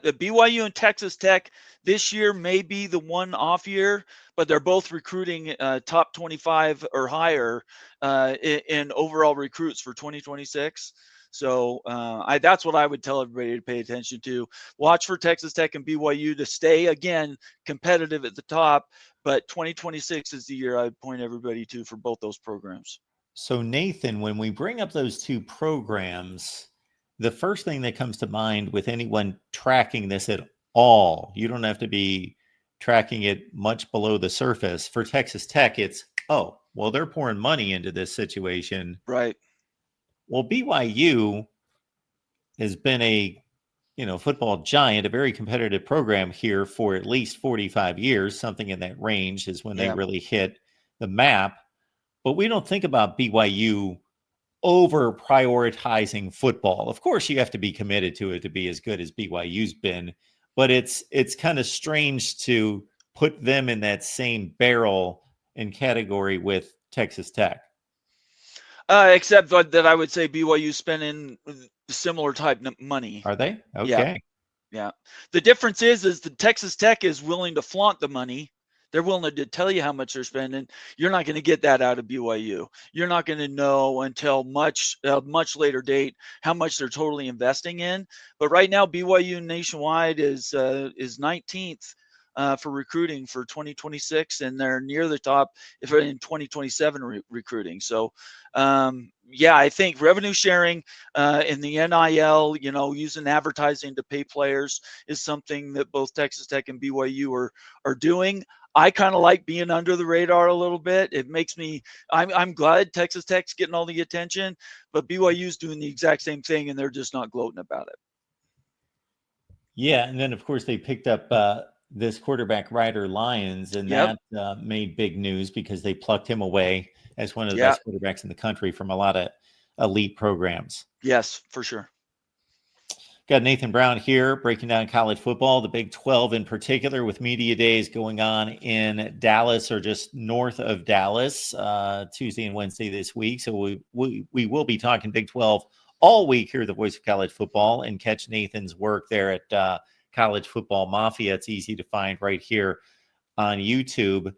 The BYU and Texas Tech this year may be the one off year, but they're both recruiting top 25 or higher in overall recruits for 2026. So that's what I would tell everybody to pay attention to. Watch for Texas Tech and BYU to stay, again, competitive at the top. But 2026 is the year I would point everybody to for both those programs. So, Nathan, when we bring up those two programs, the first thing that comes to mind with anyone tracking this at all, you don't have to be tracking it much below the surface. For Texas Tech, it's, oh, well, they're pouring money into this situation. Right. Well, BYU has been a football giant, a very competitive program here for at least 45 years. Something in that range is when they really hit the map. But we don't think about BYU over prioritizing football. Of course, you have to be committed to it to be as good as BYU's been, but it's kind of strange to put them in that same barrel and category with Texas Tech. Except that I would say BYU spending similar type money. Are they? Okay. Yeah. The difference is the Texas Tech is willing to flaunt the money. They're willing to tell you how much they're spending. You're not going to get that out of BYU. You're not going to know until much later date how much they're totally investing in. But right now, BYU nationwide is 19th for recruiting for 2026, and they're near the top if in 2027 recruiting. So, I think revenue sharing in the NIL, using advertising to pay players is something that both Texas Tech and BYU are doing. I kind of like being under the radar a little bit. It makes me, I'm glad Texas Tech's getting all the attention, but BYU's doing the exact same thing, and they're just not gloating about it. Yeah, and then of course they picked up this quarterback Ryder Lyons, and that made big news because they plucked him away as one of the best quarterbacks in the country from a lot of elite programs. Yes, for sure. Got Nathan Brown here breaking down college football, the Big 12 in particular, with media days going on in Dallas or just north of Dallas Tuesday and Wednesday this week. So we will be talking Big 12 all week here at the Voice of College Football, and catch Nathan's work there at College Football Mafia. It's easy to find right here on YouTube.